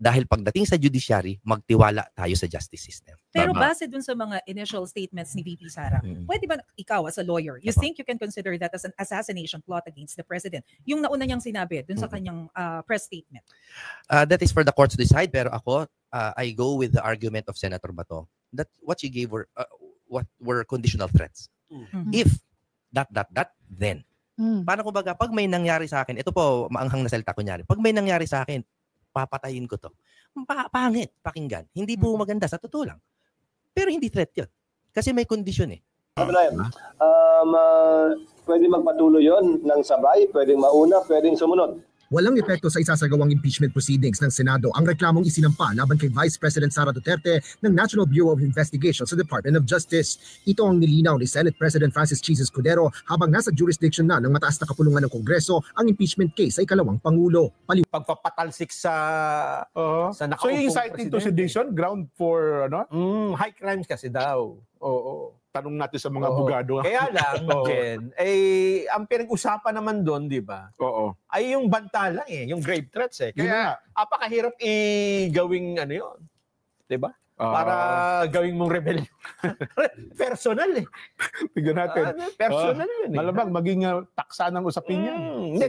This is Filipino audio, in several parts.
Dahil pagdating sa judiciary, magtiwala tayo sa justice system. Pero base dun sa mga initial statements ni VP Sara, pwede ba ikaw as a lawyer, you think you can consider that as an assassination plot against the president? Yung nauna niyang sinabi dun sa kanyang press statement. That is for the courts to decide, pero ako, I go with the argument of Senator Bato that what she gave were conditional threats. If that, then. Paano ko baga, pag may nangyari sa akin, ito po, maanghang na salita ko nyari, pag may nangyari sa akin, papatayin ko to. Pangit, pakinggan. Hindi po maganda, sa totoo lang. Pero hindi threat yun. Kasi may kondisyon eh. Pwede magpatuloy yun ng sabay, pwedeng mauna, pwedeng sumunod. Walang epekto sa isasagawang impeachment proceedings ng Senado ang reklamong isinampa laban kay Vice President Sara Duterte ng National Bureau of Investigation sa Department of Justice. Ito ang nilinaw ni Senate President Francis Chis Escudero habang nasa jurisdiction na ng mataas na kapulungan ng Kongreso ang impeachment case sa ikalawang Pangulo. Pagpapatalsik sa nakaupong so yung inciting to sedition, ground for ano? High crimes kasi daw. Oo. Tanong natin sa mga abogado. Kaya lang, Jen, ang pinag-usapan naman doon, di ba? Ay yung banta lang yung grave threats Kaya apakahirap i-gawing ano yun. Di ba? Para gawing mong rebellion. Personal Tignan natin. Personal yun Malamang maging taksa ng usapin yan.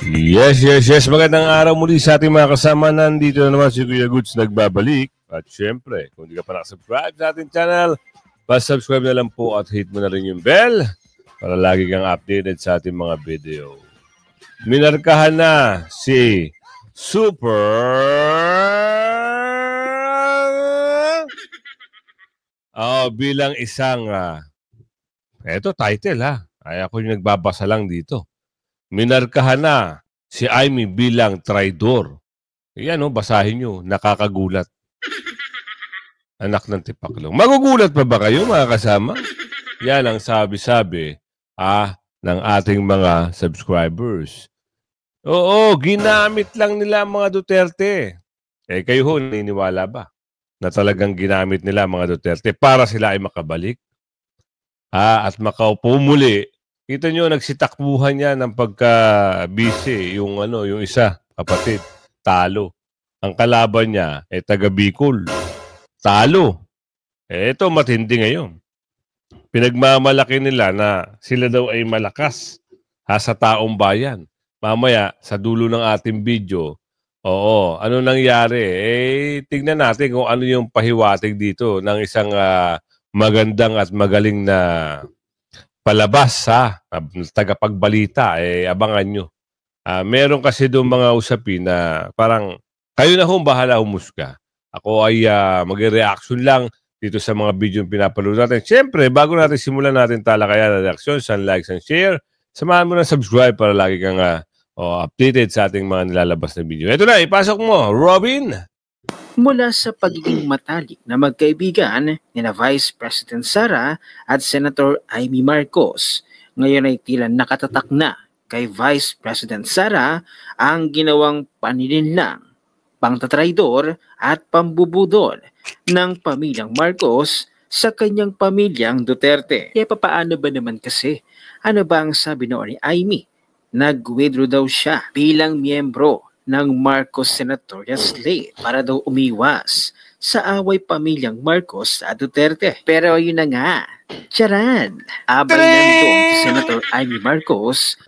Yes. Magandang araw muli sa ating mga kasama. Nandito na naman si Kuya Goods nagbabalik. At syempre, kung hindi ka pa nakasubscribe sa ating channel, pa-subscribe na lang po at hit mo na rin yung bell para lagi kang updated sa ating mga video. Minarkahan na si Super bilang isang eto title ay ako yung nagbabasa lang dito. Minarkahan na si Amy bilang traidor. Yan basahin nyo, nakakagulat. Anak ng tipaklong. Magugulat pa ba kayo mga kasama? Yan ang sabi-sabi ng ating mga subscribers. Oo, ginamit lang nila mga Duterte. Kayo ho, naniniwala ba na talagang ginamit nila mga Duterte para sila ay makabalik? At makaupo muli. Kita nyo, nagsitakbuhan niya ng pagka-busy. Yung isa, kapatid, talo. Ang kalaban niya ay taga Bicol. Talo. Ito matindi ngayon. Pinagmamalaki nila na sila daw ay malakas sa taong bayan. Mamaya, sa dulo ng ating video, ano nangyari? Tignan natin kung ano yung pahiwatig dito ng isang magandang at magaling na palabas, tagapagbalita. Abangan nyo. Meron kasi doon mga usapin na parang kayo na bahala humusga. Ako ay mag-reaction lang dito sa mga video yung pinapanood natin. Siyempre, bago natin simulan natin talakayan na reaction, likes and share, samahan mo na subscribe para lagi kang updated sa ating mga nilalabas na video. Ito na, ipasok mo, Robin! Mula sa pagiging matalik na magkaibigan nina Vice President Sara at Senator Amy Marcos, ngayon ay tila nakatatak na kay Vice President Sara ang ginawang panininlang, pangtatraidor at pambubudol ng pamilyang Marcos sa kanyang pamilyang Duterte. Kaya papaano ba naman kasi? Ano ba ang sabi noon ni Amy? Nag-withdraw daw siya bilang miyembro ng Marcos Senatorial Slate para daw umiwas sa away pamilyang Marcos at Duterte. Pero yun na nga, tiyaran, abay nandun si Senator Amy Marcos.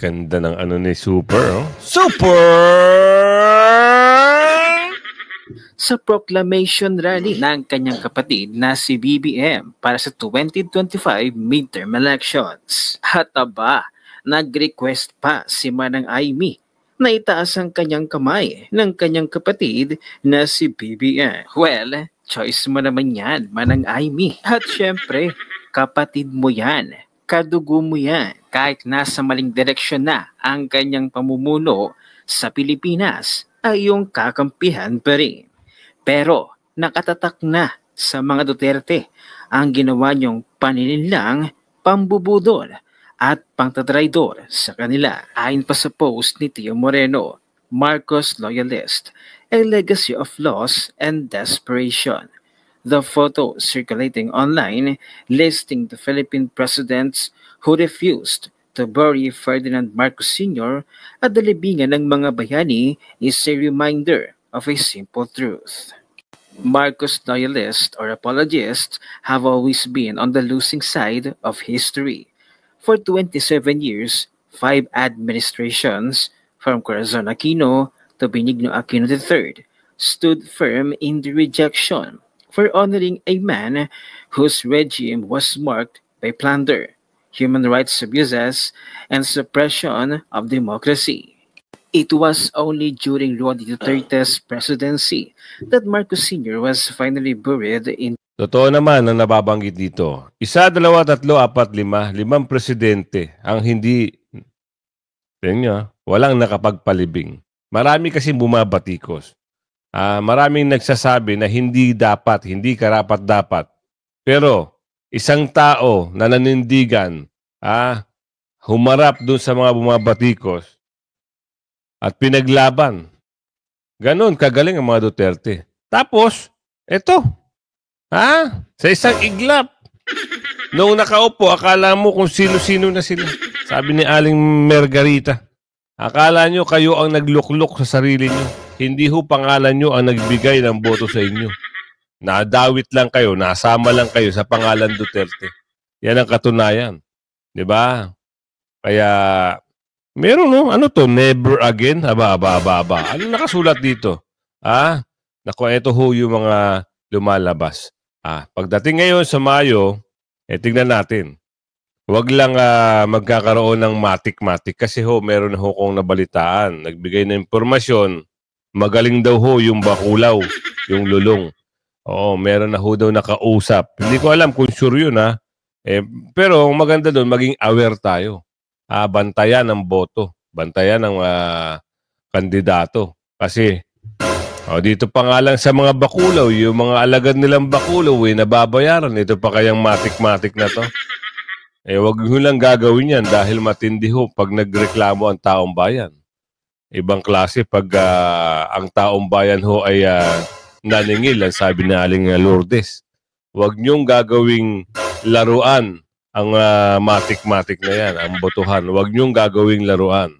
Ganda ng ni Super, Super! Sa proclamation rally ng kanyang kapatid na si BBM para sa 2025 midterm elections. At nag-request pa si Manang Amy na itaas ang kanyang kamay ng kanyang kapatid na si BBM. Well, choice mo naman yan, Manang Amy. At syempre, kapatid mo yan. Kadugo mo yan. Kahit nasa maling direksyon na ang kanyang pamumuno sa Pilipinas, ay iyong kakampihan pa rin. Pero nakatatak na sa mga Duterte ang ginawa niyong panininlang, pambubudol at pangtatraidor sa kanila. Ayon pa sa post ni Tio Moreno, Marcos loyalist, a legacy of loss and desperation. The photo circulating online listing the Philippine presidents who refused to bury Ferdinand Marcos Sr. at the libingan ng mga bayani is a reminder of a simple truth. Marcos loyalists or apologists have always been on the losing side of history. For 27 years, 5 administrations, from Corazon Aquino to Benigno Aquino III, stood firm in the rejection for honoring a man whose regime was marked by plunder, human rights abuses, and suppression of democracy. It was only during Rodrigo Duterte's presidency that Marcos Sr. was finally buried in. Totoo naman ang nababanggit dito. 1, 2, 3, 4, 5, 5 presidente ang hindi, walang nakapagpalibing. Marami kasi bumabatikos. Maraming nagsasabi na hindi dapat, hindi karapat-dapat. Pero isang tao na nanindigan, humarap dun sa mga bumabatikos at pinaglaban. Ganon, kagaling ang mga Duterte. Tapos, eto, sa isang iglap. Noong nakaupo, akala mo kung sino-sino na sila. Sabi ni Aling Margarita, akala nyo kayo ang nagluklok sa sarili nyo. Hindi ho pangalan nyo ang nagbigay ng boto sa inyo. Nadawit lang kayo, nasama lang kayo sa pangalan Duterte. Yan ang katunayan. Diba? Kaya, meron ano to, never again? Aba. Ano nakasulat dito? Naku, eto ho yung mga lumalabas. Pagdating ngayon sa Mayo, tingnan natin. Huwag lang magkakaroon ng matik-matik kasi ho, meron ho kong nabalitaan. Nagbigay ng impormasyon, magaling daw ho yung Bakulaw, yung Lulong. Oo, meron na ho daw nakausap. Hindi ko alam kung sure yun pero maganda doon, maging aware tayo. Bantayan ang boto, bantayan ang kandidato. Kasi dito pa nga lang sa mga Bakulaw, yung mga alagad nilang Bakulaw, nababayaran. Ito pa kayang matik-matik na to. Wag nyo lang gagawin yan dahil matindi ho pag nagreklamo ang taong bayan. Ibang klase pag ang taong bayan ho ay naningil, ang sabi na Aling Lourdes. Huwag nyong gagawing laruan ang matik-matik na yan, ang botohan. Huwag nyong gagawing laruan.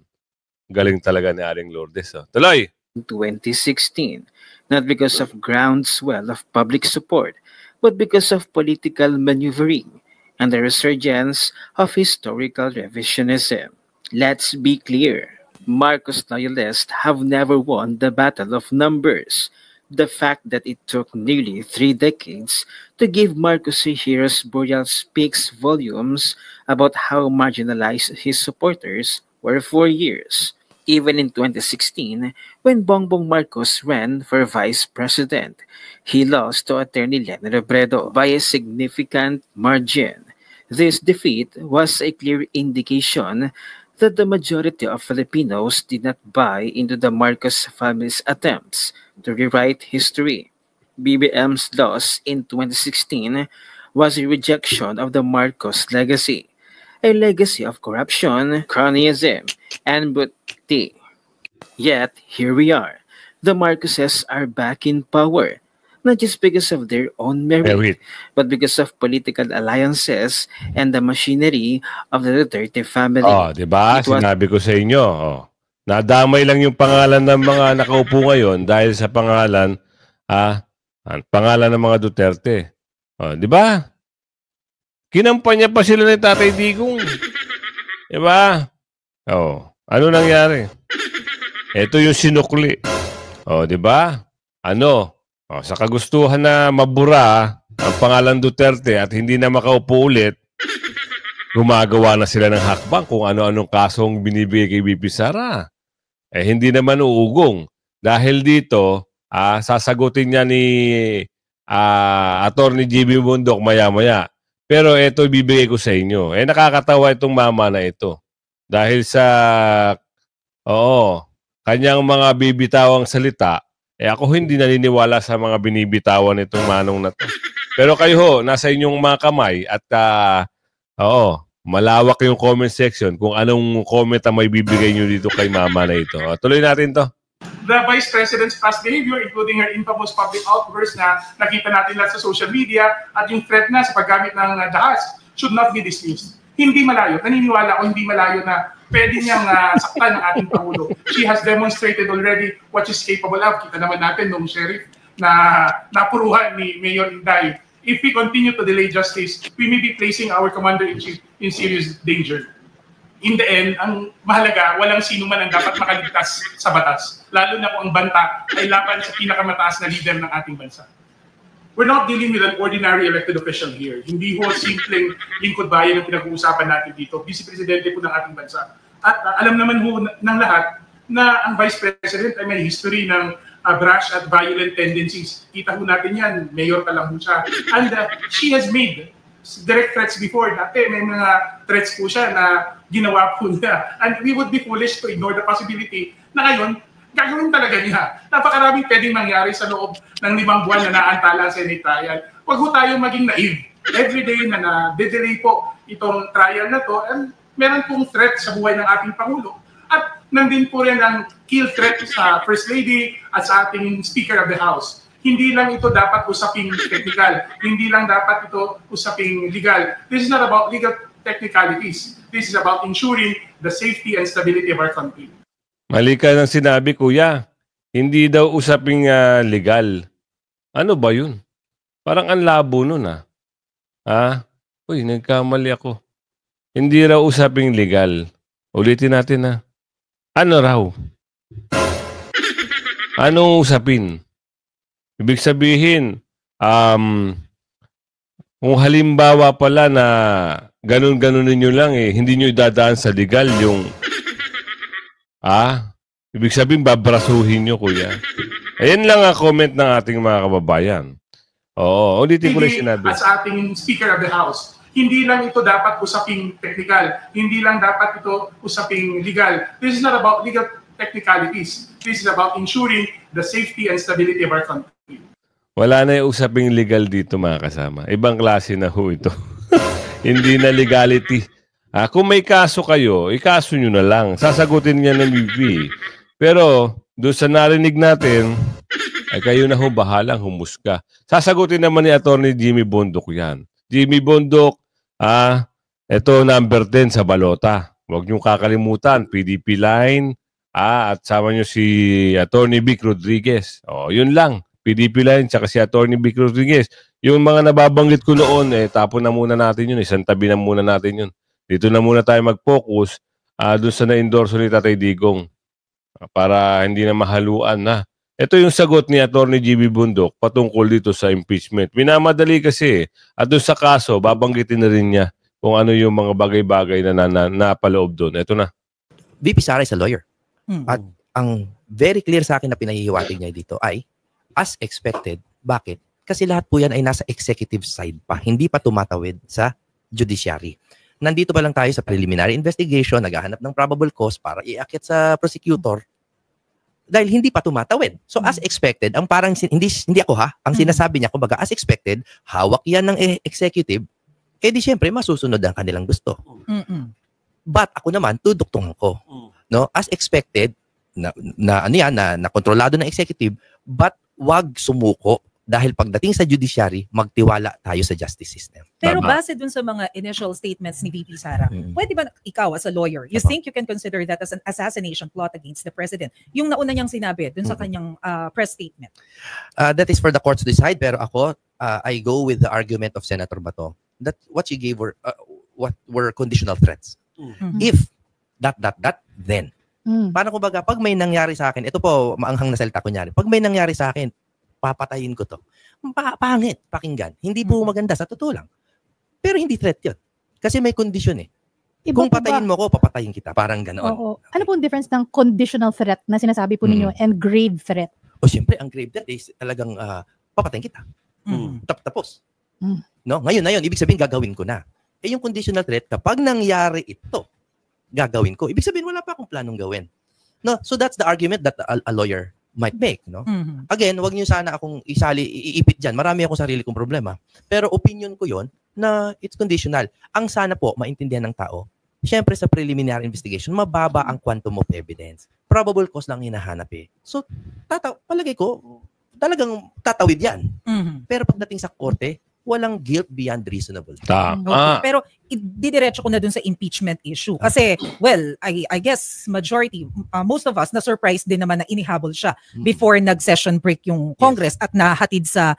Galing talaga ni Aling Lourdes. Tuloy! 2016, not because of groundswell of public support, but because of political maneuvering and the resurgence of historical revisionism. Let's be clear. Marcos loyalists have never won the battle of numbers. The fact that it took nearly 3 decades to give Marcos a hero's burial speaks volumes about how marginalized his supporters were for years. Even in 2016, when Bongbong Marcos ran for vice president, he lost to Attorney Leni Robredo by a significant margin. This defeat was a clear indication that the majority of Filipinos did not buy into the Marcos family's attempts to rewrite history. BBM's loss in 2016 was a rejection of the Marcos legacy, a legacy of corruption, cronyism, and brutality. Yet, here we are. The Marcoses are back in power, not just because of their own merit, but because of political alliances and the machinery of the Duterte family. Diba? Sinabi ko sa inyo. Nadamay lang yung pangalan ng mga nakaupo ngayon dahil sa pangalan, ang pangalan ng mga Duterte. Diba? Kinampanya pa sila ni Tatay Digong. Diba? Ano nangyari? Ito yung sinukli. Diba? Sa kagustuhan na mabura ang pangalan Duterte at hindi na makaupo ulit, gumagawa na sila ng hakbang kung ano-anong kasong binibigay kay BP Sara. Hindi naman uugong. Dahil dito, sasagutin niya ni Attorney GB Bundok maya-maya. Pero ito ibibigay ko sa inyo. Nakakatawa itong mama na ito. Dahil sa, kanyang mga bibitawang salita, ako hindi naniniwala sa mga binibitawan nitong manong na to. Pero kayo ho, nasa inyong mga kamay at malawak yung comment section kung anong comment ang may bibigay nyo dito kay mama na ito. Tuloy natin to. The Vice President's past behavior, including her infamous public outbursts na nakita natin lahat sa social media at yung threat na sa paggamit ng dahas, should not be dismissed. hindi malayo. Naniniwala ako hindi malayo na pwede niyang saktan ng ating Pangulo. She has demonstrated already what she's capable of. Kita naman natin nung sheriff na napuruhan ni Mayor Inday. If we continue to delay justice, we may be placing our Commander-in-Chief in serious danger. In the end, ang mahalaga, walang sino man ang dapat makaligtas sa batas. Lalo na kung ang banta ay laban sa pinakamataas na leader ng ating bansa. We're not dealing with an ordinary elected official here. Hindi ho simpleng lingkod bayan ang pinag-uusapan natin dito. Vice Presidente po ng ating bansa. At alam naman ho ng lahat na ang Vice President ay may history ng brash at violent tendencies. Kita ho natin yan, mayor pa lang ho siya. And she has made direct threats before. Dati may mga threats po siya na ginawa po niya. And we would be foolish to ignore the possibility na ngayon, gagawin talaga niya. Napakaraming pwedeng mangyari sa loob ng 5 buwan na naantala ang Senate trial. Huwag ho tayo maging naive. Every day na na-delay po itong trial na to, and meron pong threat sa buhay ng ating Pangulo. At nandun po rin ang kill threat sa First Lady at sa ating Speaker of the House. Hindi lang ito dapat usaping technical. Hindi lang dapat ito usaping legal. This is not about legal technicalities. This is about ensuring the safety and stability of our country. Mali ka ng sinabi, kuya. Hindi daw usaping legal. Ano ba yun? Parang ang labo nun, Uy, nagkamali ako. Hindi raw usaping legal. Ulitin natin, Ano raw? Anong usapin? Ibig sabihin, kung halimbawa pala na ganun-ganun ninyo lang, hindi nyo idadaan sa legal yung ibig sabihin, babrasuhin nyo, kuya. Ayan lang ang comment ng ating mga kababayan. Oo, ulitin ko lang sinabi. As ating Speaker of the House, hindi lang ito dapat usaping technical. Hindi lang dapat ito usaping legal. This is not about legal technicalities. This is about ensuring the safety and stability of our country. Wala na yung usaping legal dito, mga kasama. Ibang klase na ho ito. Hindi na legality. Kung may kaso kayo, ikaso nyo na lang. Sasagutin niya ng BP. Pero, doon sa narinig natin, ay kayo na ho bahalang humusga. Sasagutin naman ni Atty. Jimmy Bondoc yan. Jimmy Bondoc, ito number 10 sa balota. Huwag niyong kakalimutan, PDP line, at sama niyo si Atty. Vic Rodriguez. Yun lang. PDP line, tsaka si Atty. Vic Rodriguez. Yung mga nababanggit ko noon, tapon na muna natin yun. Isang tabi na muna natin yun. Dito na muna tayo mag-focus doon sa na-endorso ni Tatay Digong para hindi na mahaluan na. Ito yung sagot ni Atty. Jimmy Bondoc patungkol dito sa impeachment. Minamadali kasi at doon sa kaso, babanggitin na rin niya kung ano yung mga bagay-bagay na napaloob doon. Ito na. VP Sara is a lawyer. At ang very clear sa akin na pinahihiwatig niya dito ay as expected. Bakit? Kasi lahat po yan ay nasa executive side pa. Hindi pa tumatawid sa judiciary. Nandito pa lang tayo sa preliminary investigation, naghahanap ng probable cause para iakyat sa prosecutor dahil hindi pa tumatawid. So as expected, ang parang hindi ako ang sinasabi niya, kumbaga as expected, hawak yan ng executive, di syempre masusunod ang kanilang gusto. But ako naman tuduktungan ko. No? As expected, na kontrolado ng executive, but wag sumuko. Dahil pagdating sa judiciary, magtiwala tayo sa justice system. Pero base dun sa mga initial statements ni VP Sara, pwede ba ikaw as a lawyer, you think you can consider that as an assassination plot against the president? Yung nauna niyang sinabi dun sa kanyang press statement. That is for the court to decide. Pero ako, I go with the argument of Senator Bato that what she gave were conditional threats. If then. Paano kumbaga, pag may nangyari sa akin, ito po, maanghang na salita ko nyari, pag may nangyari sa akin, papatayin ko to. Pangit, pakinggan. Hindi po maganda, sa totoo lang. Pero hindi threat yun. Kasi may condition Kung patayin mo ko, papatayin kita. Parang ganoon. Oo. Ano po ang difference ng conditional threat na sinasabi po ninyo and grave threat? Siyempre, ang grave threat is talagang papatayin kita. Tapos. No? Ngayon na yun, ibig sabihin gagawin ko na. Yung conditional threat, kapag nangyari ito, gagawin ko. Ibig sabihin, wala pa akong planong gawin. No? So that's the argument that a lawyer might make, no? Again, wag niyo sana akong iipit diyan. Marami akong sarili kong problema. Pero opinion ko 'yon na it's conditional. Ang sana po maintindihan ng tao, syempre sa preliminary investigation, mababa ang quantum of evidence. Probable cause lang hinahanap So, palagay ko, talagang tatawid yan. Pero pagdating sa korte, walang guilt beyond reasonable. Tama. Pero didiretso ko na dun sa impeachment issue. Kasi, well, I guess majority, most of us, na-surprise din naman na inihabol siya before nag-session break yung Congress at nahatid sa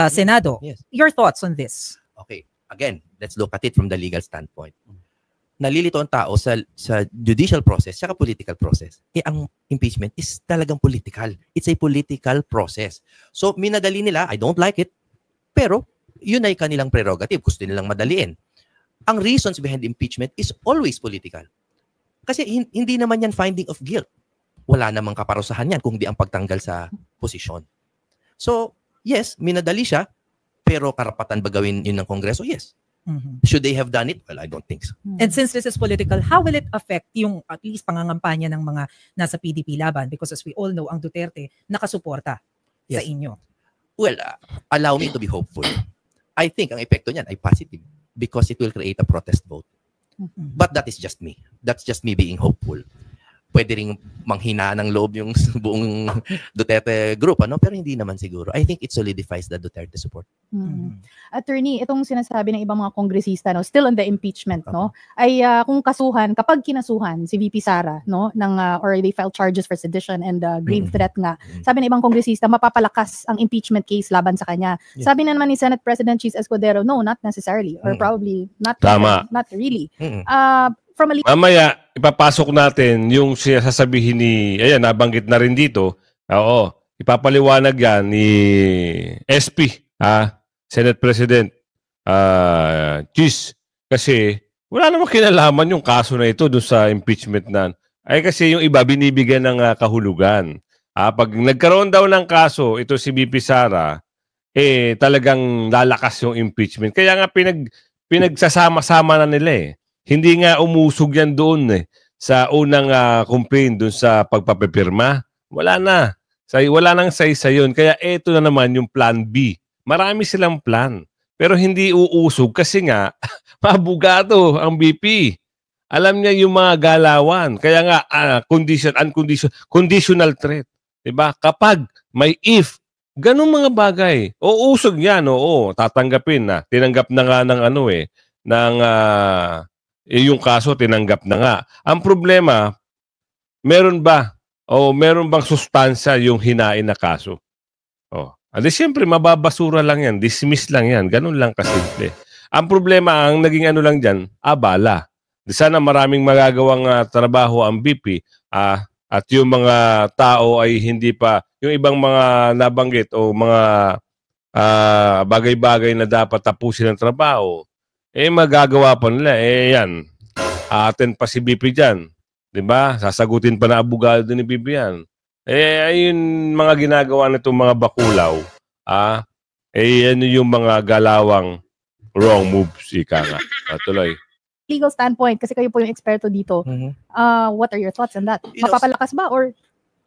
Senado. Yes. Your thoughts on this? Okay, again, let's look at it from the legal standpoint. Nalilito ang tao sa judicial process saka political process. Ang impeachment is talagang political. It's a political process. So, minadali nila, I don't like it, pero yun ay kanilang prerogative. Gusto nilang madaliin. Ang reasons behind impeachment is always political. Kasi hindi naman yan finding of guilt. Wala namang kaparusahan yan kung di ang pagtanggal sa posisyon. So, yes, minadali siya, pero karapatan ba gawin yun ng Kongreso? Yes. Should they have done it? Well, I don't think so. And since this is political, how will it affect yung at least pangangampanya ng mga nasa PDP laban? Because as we all know, ang Duterte nakasuporta sa inyo. Well, allow me to be hopeful. I think ang epekto niyan ay positive because it will create a protest vote. But that is just me. That's just me being hopeful. Pwede ring manghina ng loob yung buong Duterte group, ano? Pero hindi naman siguro. I think it solidifies the Duterte support. Attorney, itong sinasabi ng ibang mga kongresista, no, still on the impeachment, no, ay kung kasuhan, kapag kinasuhan si VP Sara, no, ng or they filed charges for sedition and grave threat nga, sabi ng ibang kongresista, mapapalakas ang impeachment case laban sa kanya. Sabi na naman ni Senate President Cheese Escudero, no, not necessarily, or probably not really. Mamaya, ipapasok natin yung sasabihin ni, ayan, nabanggit na rin dito, ipapaliwanag yan ni SP, Senate President Cheese, kasi wala namang kinalaman yung kaso na ito dun sa impeachment na. Ay kasi yung iba binibigyan ng kahulugan. Pag nagkaroon daw ng kaso, ito si VP Sara, talagang lalakas yung impeachment. Kaya nga pinagsasama-sama na nila Hindi nga umusog yan doon sa unang complaint doon sa pagpapipirma. Wala na. Wala nang say-say yun. Kaya ito na naman yung plan B. Marami silang plan. Pero hindi uusog kasi nga mabugado ang BP. Alam niya yung mga galawan. Kaya nga conditional threat. Diba? Kapag may if, ganun mga bagay. Uusog yan. Oo, tatanggapin na. Tinanggap na nga ng yung kaso tinanggap na nga. Ang problema, meron bang sustansya yung hinain na kaso? Siyempre, mababasura lang yan. Dismiss lang yan. Ganun lang kasimple. Ang problema, ang naging lang dyan, abala. Sana maraming magagawang trabaho ang BP at yung mga tao ay hindi pa, yung ibang mga nabanggit o mga bagay-bagay na dapat tapusin ng trabaho, magagawa pa nila. Yan. Aten pa si BP dyan. Diba? Sasagutin pa na abogado ni BP yan. Ayun mga ginagawa nitong mga bakulaw. Ano yung mga galawang wrong moves, ika nga. Tuloy. Legal standpoint, kasi kayo po yung eksperto dito. What are your thoughts on that? Mapapalakas ba or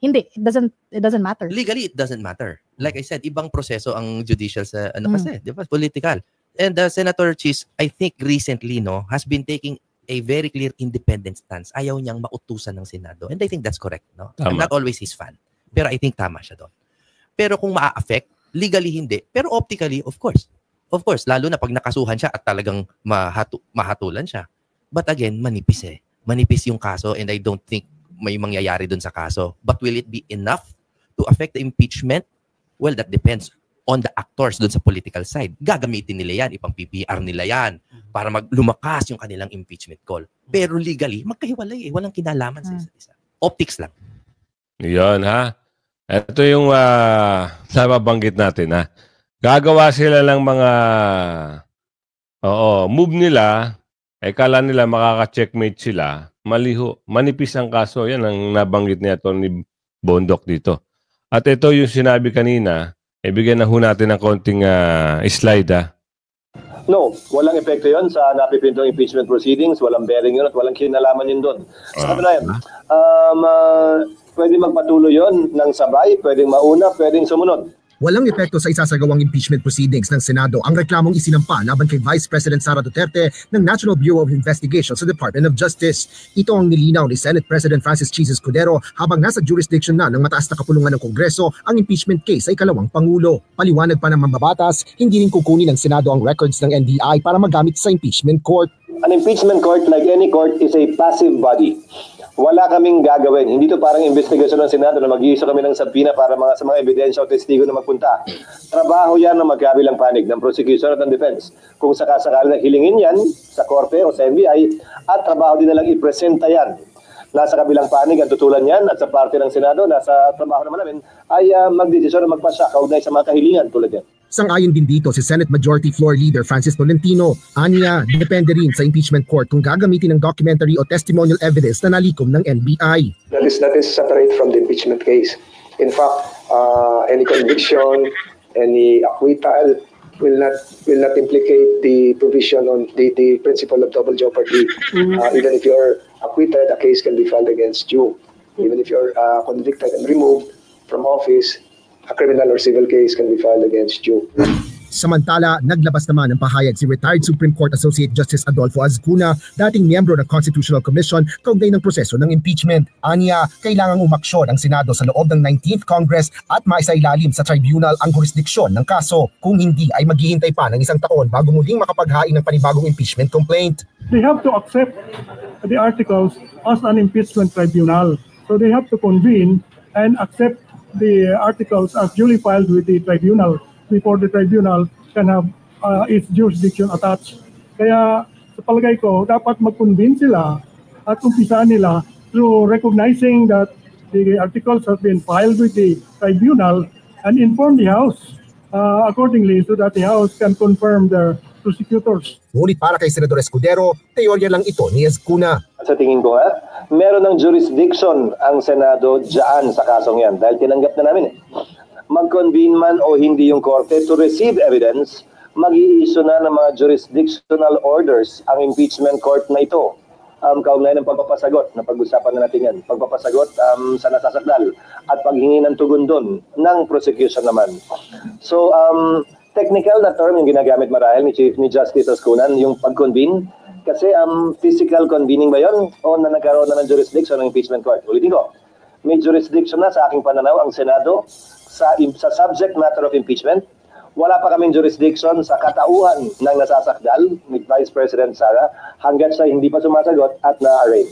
hindi? It doesn't matter. Legally, it doesn't matter. Like I said, ibang proseso ang judicial sa kasi, di ba? Political. And Senator Cheese, I think recently, has been taking a very clear independent stance. Ayaw niyang mautusan ng Senado. And I think that's correct, no? I'm not always his fan. Pero I think tama siya doon. Pero kung maa-affect, legally hindi. Pero optically, of course. Of course, lalo na pag nakasuhan siya at talagang mahatulan siya. But again, manipis Manipis yung kaso and I don't think may mangyayari doon sa kaso. But will it be enough to affect the impeachment? Well, that depends on the actors doon sa political side. Gagamitin nila yan, ipang PPR nila yan para lumakas yung kanilang impeachment call. Pero legally, magkahiwalay walang kinalaman sa isa't isa. Optics lang. Yan Ito yung nababanggit natin Gagawa sila ng mga move nila, kala nila makaka-checkmate sila, maliho. Manipis ang kaso. Yan ang nabanggit niya ni Bondok dito. At ito yung sinabi kanina, bigyan na ho natin ng konting slide No, walang epekto yon sa napipintong impeachment proceedings, walang bearing yun at walang kinalaman yun doon. Sa katunayan, pwede magpatuloy yon ng sabay, pwedeng mauna, pwedeng sumunod. Walang epekto sa isasagawang impeachment proceedings ng Senado ang reklamong isinampa laban kay Vice President Sara Duterte ng National Bureau of Investigation sa Department of Justice. Ito ang nilinaw ni Senate President Francis Chizas Cudero habang nasa jurisdiction na ng mataas na kapulungan ng Kongreso ang impeachment case sa ikalawang Pangulo. Paliwanag pa ng mambabatas, hindi rin kukunin ng Senado ang records ng NBI para magamit sa impeachment court. An impeachment court, like any court, is a passive body. Wala kaming gagawin. Hindi to parang investigasyon ng Senado na mag-iisa kami ng sabina para sa mga ebidensya o testigo na magpunta. Trabaho yan ng magkabilang panig ng prosecution at ng defense. Kung sakasakali na hilingin yan sa korte o sa NBI, at trabaho din nalang ipresenta yan. Nasa kabilang panig ang tutulan yan at sa parte ng Senado, nasa trabaho naman namin, ay magdesisyon na magpasya kaugnay sa mga kahilingan tulad yan. Sang-ayon din dito si Senate Majority Floor Leader Francis Tolentino. Aniya, depende rin sa impeachment court kung gagamitin ng documentary o testimonial evidence na nalikom ng NBI. That is separate from the impeachment case. In fact, any conviction, any acquittal will not implicate the provision on the principle of double jeopardy. Even if you're acquitted, a case can be filed against you. Even if you're convicted and removed from office, a criminal or civil case can be filed against you. Samantala, naglabas naman ng pahayag si retired Supreme Court Associate Justice Adolfo Azcuna, dating miyembro ng Constitutional Commission kaugnay ng proseso ng impeachment. Aniya, kailangang umaksyon ang Senado sa loob ng 19th Congress at maisailalim sa tribunal ang jurisdiksyon ng kaso. Kung hindi ay maghihintay pa ng isang taon bago muling makapaghain ng panibagong impeachment complaint. They have to accept the articles as an impeachment tribunal. So they have to convene and accept the articles as duly filed with the tribunal before the tribunal can have its jurisdiction attached. Kaya sa palagay ko, dapat mag-convene sila at umpisaan nila through recognizing that the articles have been filed with the tribunal and inform the House accordingly so that the House can confirm their prosecutors. Ngunit para kay Senador Escudero, teorya lang ito ni Azcuna. Sa tingin ko meron ng jurisdiction ang Senado dyan sa kasong yan dahil tinanggap na namin mag-convene man o hindi yung korte to receive evidence, mag-i-issue na ng mga jurisdictional orders ang impeachment court na ito. Kaugnay ng pagpapasagot, na pag-usapan na natin yan, pagpapasagot sa nasasakdal at paghingi ng tugon doon ng prosecution naman. So, technical na term yung ginagamit marahil ni Justice Azcuna, yung pag-convene. Kasi physical convening ba yun o na nagkaroon na ng jurisdiction ng impeachment court? Ulitin ko, may jurisdiction na sa aking pananaw ang Senado sa subject matter of impeachment. Wala pa kaming jurisdiction sa katauhan ng nasasakdal ni Vice President Sara hanggat siya hindi pa sumasagot at na-arraign.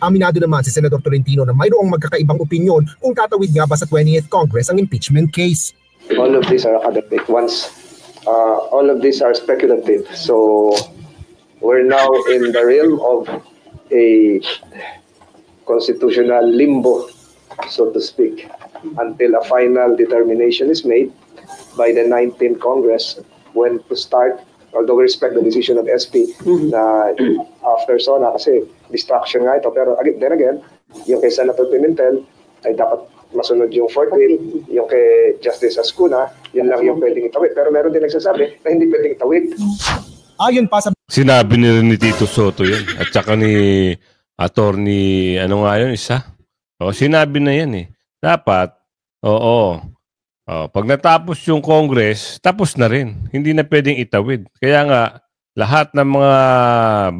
Aminado naman si Senador Tolentino na mayroong magkakaibang opinyon kung tatawid nga ba sa 20th Congress ang impeachment case. All of these are academic ones. All of these are speculative. So we're now in the realm of a constitutional limbo, so to speak, until a final determination is made by the 19th Congress when to start, although we respect the decision of SP na after SONA kasi distraction nga ito. Pero then again, yung kay Senator Pimentel ay dapat masunod yung fourth bill, yung kay Justice Azcuna, yun lang yung pwedeng itawid. Pero meron din nagsasabi na hindi pwedeng itawid. Ayon pa sa... Sinabi ni Tito Soto yun. At saka ni Attorney, ano nga yun, isa? Sinabi na yan eh. Dapat, pag natapos yung Congress, tapos na rin. Hindi na pwedeng itawid. Kaya nga, lahat ng mga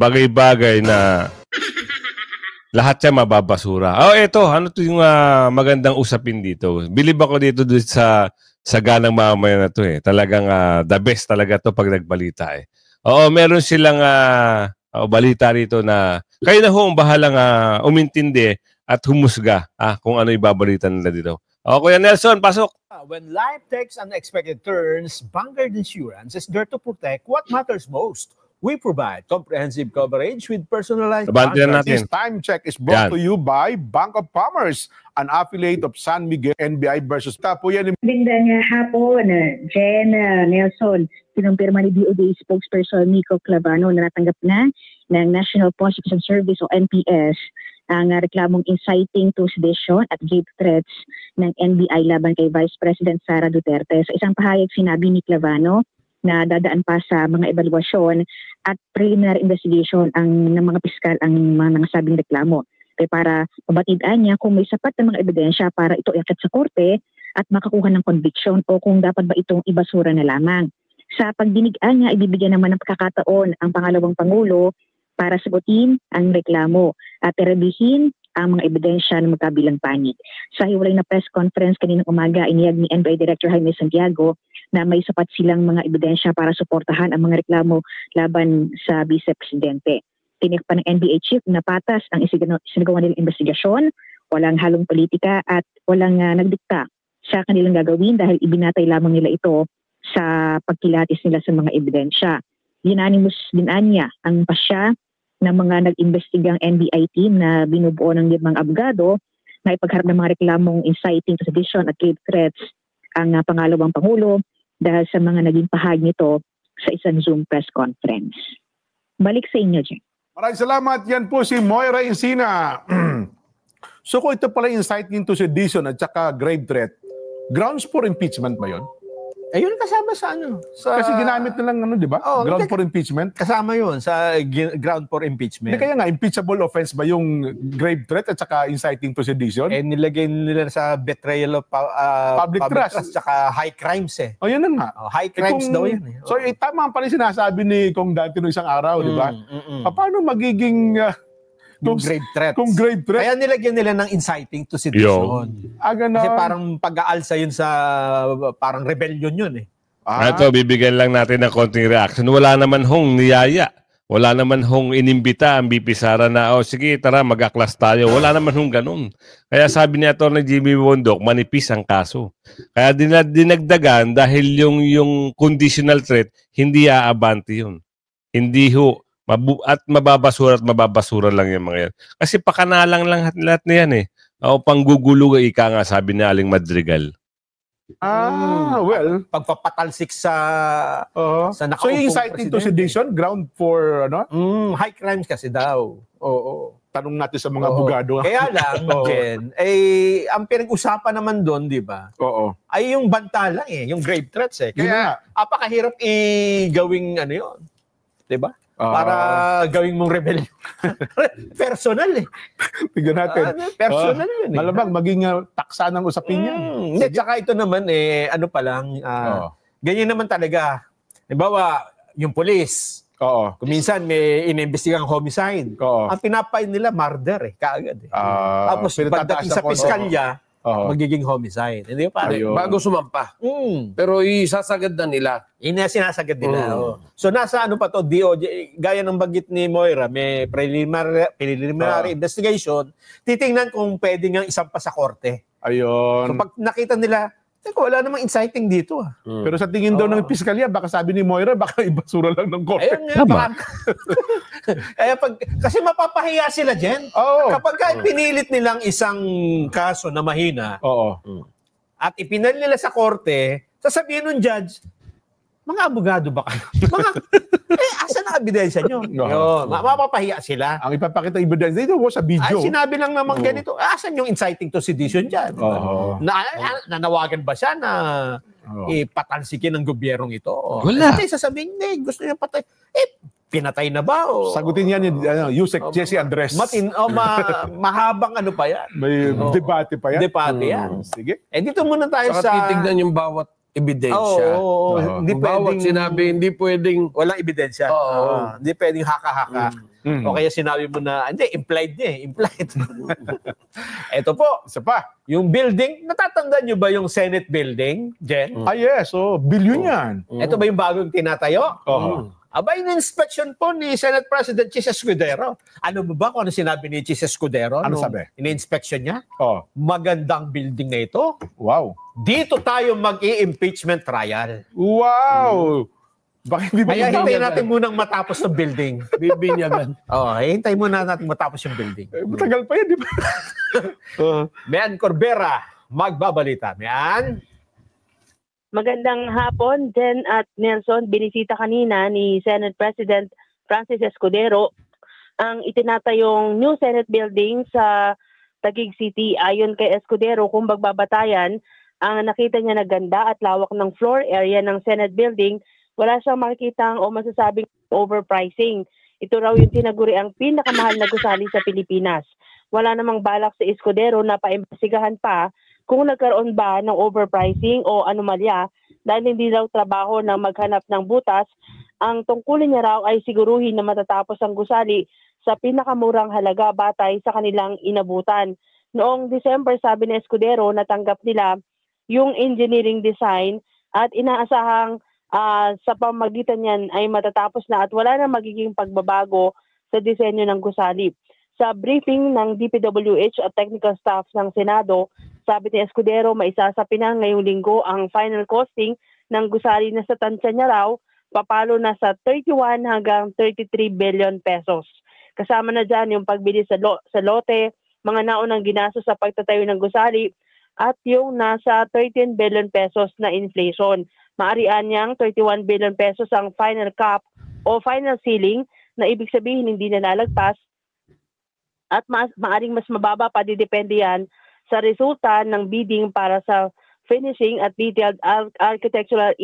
bagay-bagay na lahat siya mababasura. Eto, ano to yung magandang usapin dito? Bilib ako dito sa ganang mamaya na to eh. Talagang the best talaga to pag nagbalita eh. Meron silang balita rito na kayo na ho ang bahalang umintindi at humusga kung ano ibabalita nila dito. Kuya Nelson, pasok. When life takes unexpected turns, Vanguard Insurance is there to protect what matters most. We provide comprehensive coverage with personalized natin. This time check is brought to you by Bank of Commerce, an affiliate of San Miguel NBI versus Tapo yan. Magandang hapon, Jen, Nelson. Kinumpirma ni DOJ spokesperson Nico Clavano na natanggap na ng National Prosecution Service o NPS ang reklamong inciting to sedition at rape threats ng NBI laban kay Vice President Sara Duterte. Sa isang pahayag sinabi ni Clavano na dadaan pa sa mga evaluasyon at preliminary investigation ng mga piskal ang mga nasabing reklamo. Kaya para mabatidaan niya kung may sapat na mga ebidensya para ito iakyat sa korte at makakuha ng conviction o kung dapat ba itong ibasura na lamang. Sa pagdinigan nga, ibibigyan naman ng pagkakataon ang pangalawang Pangulo para sagutin ang reklamo at rebihin ang mga ebidensya ng magkabilang panig. Sa hiwalay na press conference kaninang umaga, iniyag ni NBI Director Jaime Santiago na may sapat silang mga ebidensya para suportahan ang mga reklamo laban sa Vice Presidente. Tiniyak pa ng NBI Chief na patas ang isinagawa nilang investigasyon, walang halong politika at walang nagdikta sa kanilang gagawin dahil ibinatay lamang nila ito sa pagkilatis nila sa mga ebidensya. Unanimous din anya ang pasya ng mga nag-investigang NBI team na binubuo ng 5 abogado na ipagharap ng mga reklamong inciting to sedition at grave threats ang pangalawang Pangulo dahil sa mga naging pahag nito sa isang Zoom press conference. Balik sa inyo, Jen. Maraming salamat. Yan po si Moira Encina. So kung ito pala inciting to sedition at saka grave threat, grounds for impeachment ba yun? Ayun kasama sa ano. Kasi ginamit nilang ano, di ba? Ground for impeachment. Kasama yun sa ground for impeachment. Kaya nga, impeachable offense ba yung grave threat at saka inciting to sedition? Nilagay nila sa betrayal of public trust saka high crimes O yun na nga. High crimes daw yan. So tama pala sinasabi ni Kong Dante no isang araw, di ba? Paano magiging... Kung grave threats. Kung grave threats. Kaya nilagyan nila ng inciting to sedition. Kasi parang pag-aalsa yun sa parang rebellion yun eh. Ito, bibigyan lang natin ng konting reaction. Wala naman hong niyaya. Wala naman hong inimbita ang BP Sara na, sige, tara, mag-aklas tayo. Wala naman hong ganun. Kaya sabi ni Atty. Jimmy Bondok, manipis ang kaso. Kaya dinagdagan dahil yung conditional threat, hindi aabante yun. Hindi ho. At mababasura lang yung mga yan. Kasi pakanalang lang lahat na yan eh. O panggugulo ika nga, sabi ni Aling Madrigal. Well. Pagpapatalsik sa nakaupong so yung inciting to sedition, ground for ano? High crimes kasi daw. Oo. Tanong natin sa mga abogado. Kaya lang, Jen, ang pinag-usapan naman doon, di ba? Ay yung banta lang eh, yung grave threats eh. Kaya apakahirap gawing ano yun. Di ba? Para gawing mong rebellion. Personal eh. Tignan natin. Personal yun eh. Malamang maging taksa ng usapin yan. Hindi, tsaka ito naman ano pa lang, ganyan naman talaga. Halimbawa, yung police, kung minsan may inimbestigang homicide, ang pinapain nila murder eh, kaagad eh. Tapos pagdating sa piskalya, magiging homicide. Hindi pa bago sumampa. Pero isasagad na nila. Sinasagad nila. So nasa ano pa to, DOJ, gaya ng banggit ni Moira, may preliminary investigation, titingnan kung pwede ngang isampa sa korte. Ayun. So pag nakita nila, wala namang inciting dito. Pero sa tingin daw ng piskalya, baka sabi ni Moira, baka ibasura lang ng korte. Ayun nga. Kaya kasi mapapahiya sila, Jen. Kapag pinilit nilang isang kaso na mahina, at ipinal nila sa korte, sasabihin ng judge, mga abogado ba kayo? Asan ang ebidensya nyo? Mapapahiya sila. Ang ipapakita ebidensya dito sa video. Sinabi lang naman ganito, asan yung inciting to sedition dyan? Nanawagan ba siya na ipatalsikin ng gobyernong ito? Wala. Kasi sasabihin, gusto niya patay. Pinatay na ba? Sagutin yan yung Yusek Jesse Andres. Mahabang ano pa yan. May debate pa yan. Debate yan. Sige. Dito muna tayo sa... titignan yung bawat ebidensya. Hindi bawat sinabi, hindi pwedeng... Walang ebidensya. Hindi pwedeng haka-haka. O kaya sinabi mo na, hindi, implied niya eh. Implied. Ito po. Isa pa. Yung building, natatandaan nyo ba yung Senate building, Jen? Yes. Billion yan. Ito ba yung bagong tinatayo? Aba, in-inspection po ni Senate President Chis Escudero. Ano ba kung ano sinabi ni Chis Escudero? Ano sabi? In-inspection niya? Magandang building na ito. Wow. Dito tayo mag-i-impeachment trial. Wow! Kaya hintayin natin munang matapos ng building. Bibinyagan. Hintayin muna natin matapos yung building. Matagal pa yan, di ba? Mian Corbera, magbabalita. Mian? Magandang hapon, Jen at Nelson. Binisita kanina ni Senate President Francis Escudero ang itinatayong new Senate building sa Taguig City. Ayon kay Escudero, kung magbabatayan, ang nakita niya na ganda at lawak ng floor area ng Senate building, wala siyang makikitang o masasabing overpricing. Ito raw yung tinaguri ang pinakamahal na gusali sa Pilipinas. Wala namang balak sa Escudero na paimbestigahan pa kung nagkaroon ba ng overpricing o anomalya dahil hindi daw trabaho ng maghanap ng butas. Ang tungkulin niya raw ay siguruhin na matatapos ang gusali sa pinakamurang halaga batay sa kanilang inabutan. Noong December, sabi ni Escudero, natanggap nila yung engineering design at inaasahang sa pamagitan niyan ay matatapos na at wala na magiging pagbabago sa disenyo ng gusali. Sa briefing ng DPWH at technical staff ng Senado, sabi ni Escudero, maisasapi na ngayong linggo ang final costing ng gusali na sa tansya niya raw, papalo na sa 31 hanggang 33 billion pesos. Kasama na dyan yung pagbili sa lote, mga naunang ginastos sa pagtatayo ng gusali, at yung nasa 13 billion pesos na inflation. Maarian niyang 31 billion pesos ang final cap o final ceiling na ibig sabihin hindi na lalagpas at maaring mas mababa pa, didepende yan sa resulta ng bidding para sa finishing at detailed architectural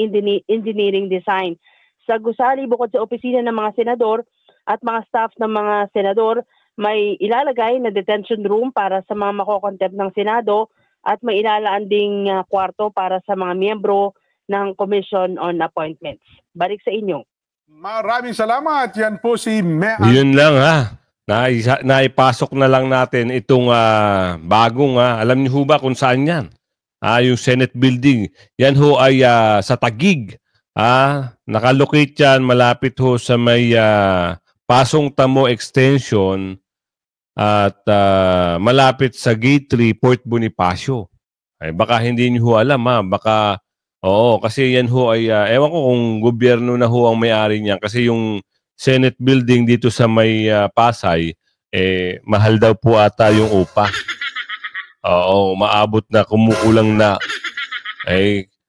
engineering design. Sa gusali, bukod sa opisina ng mga senador at mga staff ng mga senador, may ilalagay na detention room para sa mga makokontempt ng Senado at may ilalaan ding kwarto para sa mga miyembro ng Commission on Appointments. Balik sa inyo. Maraming salamat. Yan po si Yun lang ha. Naipasok na lang natin itong bagong, alam niyo ho ba kung saan yan? Yung Senate building. Yan ho ay sa Taguig. Nakalocate yan malapit ho sa may Pasong Tamo Extension at malapit sa Gate 3, Port Bonifacio. Ay, baka hindi niyo ho alam baka, oo, kasi yan ho ay, ewan ko kung gobyerno na ho ang may-ari niyan kasi yung Senate building dito sa may Pasay, mahal daw po ata yung upa. Oo, maabot na, kumukulang na.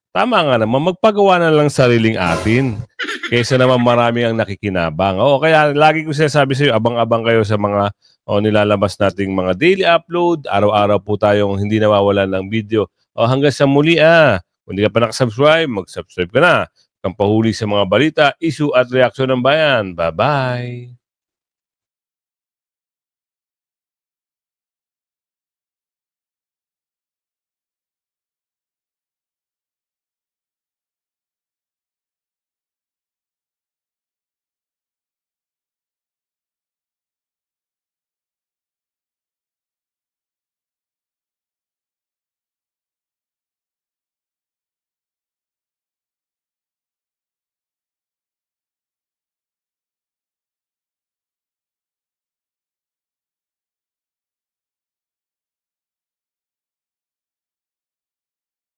Tama nga naman, magpagawa na lang sariling atin. Kaysa naman marami ang nakikinabang. Oo, kaya lagi ko sinasabi sa iyo, abang-abang kayo sa mga nilalabas nating mga daily upload. Araw-araw po tayong hindi nawawalan ng video. Hanggang sa muli kung hindi ka pa nakasubscribe, mag-subscribe ka na. Kang pahuli sa mga balita, issue at reaksyon ng bayan. Bye-bye!